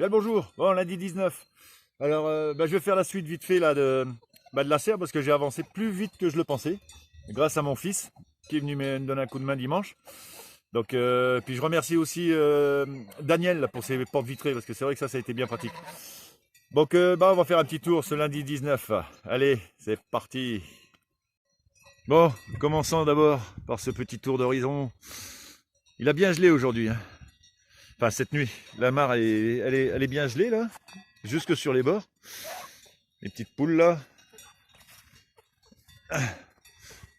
Bien le bonjour, bon lundi 19. Alors je vais faire la suite vite fait là de la serre parce que j'ai avancé plus vite que je le pensais. Grâce à mon fils qui est venu me donner un coup de main dimanche. Donc puis je remercie aussi Daniel là, pour ses portes vitrées parce que c'est vrai que ça a été bien pratique. Donc on va faire un petit tour ce lundi 19. Allez, c'est parti. Bon, commençons d'abord par ce petit tour d'horizon. Il a bien gelé aujourd'hui, hein. Enfin cette nuit. La mare elle est bien gelée là, jusque sur les bords. Les petites poules là.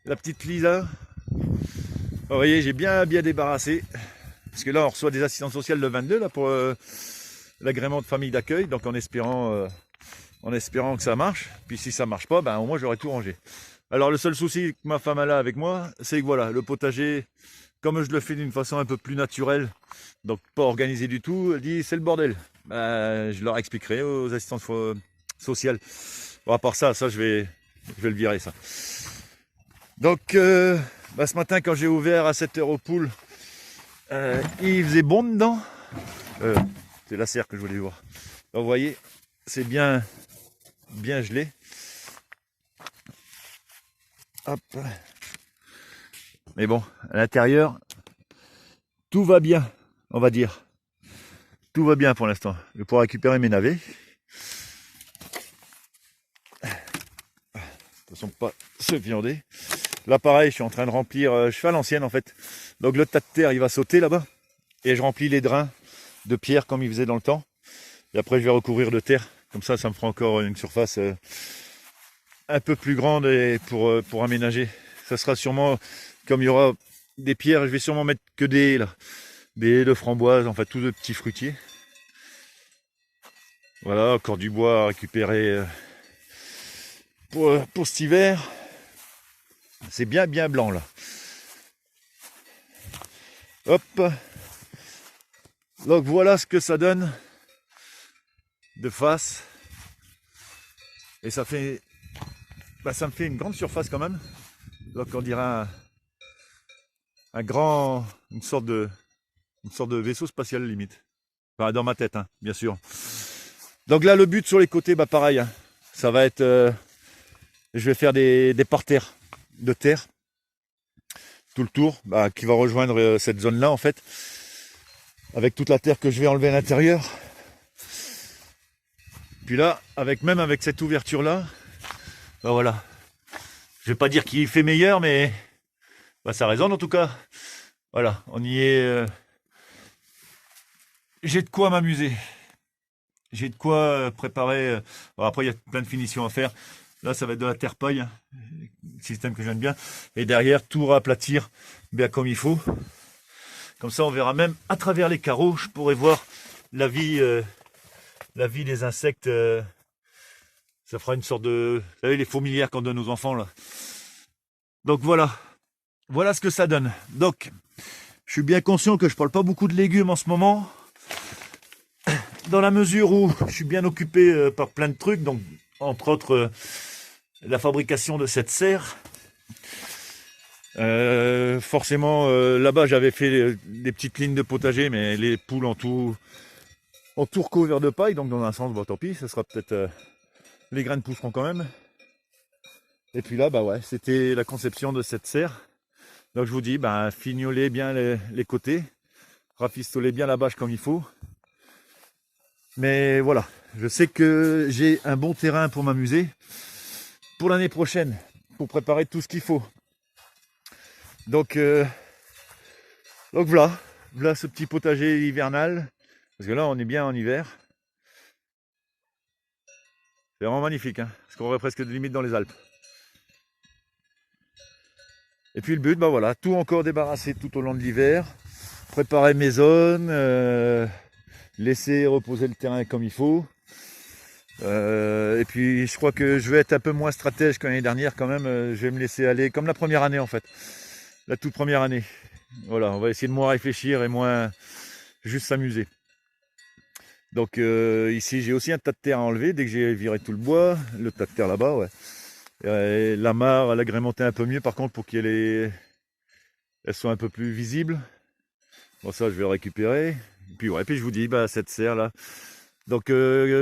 La petite Lisa. Vous voyez, j'ai bien débarrassé. Parce que là, on reçoit des assistantes sociales le 22 là, pour l'agrément de famille d'accueil. Donc en espérant que ça marche. Puis si ça marche pas, au moins j'aurai tout rangé. Alors le seul souci que ma femme a là avec moi, c'est que voilà, le potager, comme je le fais d'une façon un peu plus naturelle, donc pas organisé du tout, elle dit c'est le bordel. Je leur expliquerai aux assistantes sociales. Bon, à part ça, je vais le virer ça. Donc ce matin quand j'ai ouvert à 7h aux poules, il faisait bon dedans. C'est la serre que je voulais voir. Donc, vous voyez, c'est bien gelé. Hop. Mais bon, à l'intérieur, tout va bien, on va dire. Tout va bien pour l'instant. Je vais pouvoir récupérer mes navets. De toute façon, pas se viander. Là, pareil, je suis en train de remplir. Je fais à l'ancienne en fait. Donc le tas de terre, il va sauter là-bas. Et je remplis les drains de pierre comme il faisait dans le temps. Et après, je vais recouvrir de terre. Comme ça me fera encore une surface un peu plus grande et pour aménager. Ça sera sûrement, comme il y aura des pierres, je vais sûrement mettre que des haies là. Des haies de framboises, enfin tous de petits fruitiers. Voilà, encore du bois à récupérer pour cet hiver. C'est bien blanc là. Hop. Donc voilà ce que ça donne de face. Et ça fait, ça me fait une grande surface quand même. Donc on dirait une sorte de vaisseau spatial limite. Enfin dans ma tête, hein, bien sûr. Donc là le but sur les côtés, pareil, hein, ça va être, je vais faire des parterres de terre tout le tour, qui va rejoindre cette zone là en fait, avec toute la terre que je vais enlever à l'intérieur. Puis là, même avec cette ouverture là, voilà. Je vais pas dire qu'il fait meilleur, mais ça résonne en tout cas. Voilà, on y est. J'ai de quoi m'amuser. J'ai de quoi préparer. Bon, après, il y a plein de finitions à faire. Là, ça va être de la terre-paille, système que j'aime bien. Et derrière, tout aplatir bien comme il faut. Comme ça, on verra même à travers les carreaux. Je pourrai voir la vie des insectes. Ça fera une sorte de... Vous savez, les fourmilières qu'on donne aux enfants, là. Donc voilà. Voilà ce que ça donne. Donc, je suis bien conscient que je parle pas beaucoup de légumes en ce moment. Dans la mesure où je suis bien occupé par plein de trucs. Donc, entre autres, la fabrication de cette serre. Forcément, là-bas, j'avais fait des petites lignes de potager, mais les poules ont tout recouvert de paille. Donc, dans un sens, tant pis. Ça sera peut-être... les graines pousseront quand même. Et puis là, ouais, c'était la conception de cette serre. Donc je vous dis, fignolez bien les côtés, rafistolez bien la bâche comme il faut. Mais voilà, je sais que j'ai un bon terrain pour m'amuser pour l'année prochaine, pour préparer tout ce qu'il faut. Donc voilà ce petit potager hivernal, parce que là on est bien en hiver. C'est vraiment magnifique, hein, parce qu'on aurait presque des limites dans les Alpes. Et puis le but, voilà, tout encore débarrasser tout au long de l'hiver, préparer mes zones, laisser reposer le terrain comme il faut. Et puis je crois que je vais être un peu moins stratège que l'année dernière quand même. Je vais me laisser aller comme la première année en fait. La toute première année. Voilà, on va essayer de moins réfléchir et moins juste s'amuser. Donc ici j'ai aussi un tas de terre à enlever dès que j'ai viré tout le bois. Le tas de terre là-bas, ouais. Et la mare, l'agrémenter un peu mieux par contre pour qu'elle soit un peu plus visible. Bon ça je vais le récupérer. Et puis ouais, puis je vous dis, cette serre là, Donc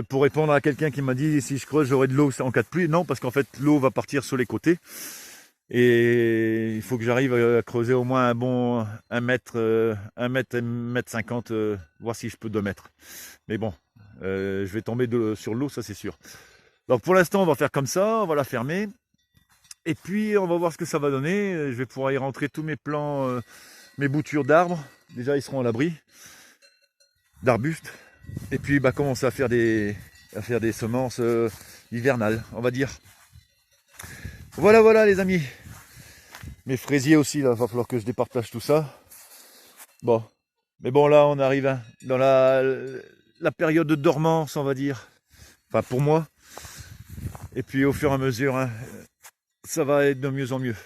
pour répondre à quelqu'un qui m'a dit si je creuse j'aurai de l'eau en cas de pluie, non, parce qu'en fait l'eau va partir sur les côtés et il faut que j'arrive à creuser au moins un bon 1 mètre, 1 mètre, 1 mètre 50, voir si je peux 2 mètres. Mais bon, je vais tomber sur l'eau, ça c'est sûr. Donc pour l'instant on va faire comme ça, on va la fermer. Et puis on va voir ce que ça va donner. Je vais pouvoir y rentrer tous mes plants, mes boutures d'arbres. Déjà ils seront à l'abri, d'arbustes. Et puis bah, commencer à faire des semences hivernales, on va dire. Voilà, voilà les amis. Mes fraisiers aussi, là, va falloir que je départage tout ça. Bon, mais bon là on arrive hein, dans la période de dormance, on va dire. Enfin pour moi. Et puis au fur et à mesure, hein, ça va être de mieux en mieux.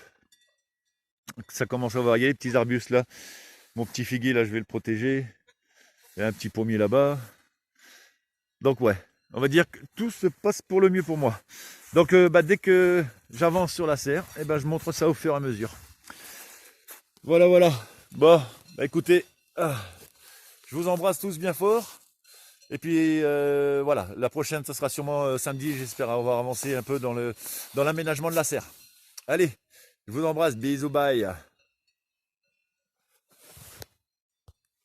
Ça commence à voir, il y a les petits arbustes là. Mon petit figuier là, je vais le protéger. Il y a un petit pommier là-bas. Donc ouais, on va dire que tout se passe pour le mieux pour moi. Donc bah, dès que j'avance sur la serre, eh ben, je montre ça au fur et à mesure. Voilà, voilà. Bon, bah, écoutez, je vous embrasse tous bien fort. Et puis voilà, la prochaine, ça sera sûrement samedi. J'espère avoir avancé un peu dans l'aménagement de la serre. Allez, je vous embrasse, bisous, bye.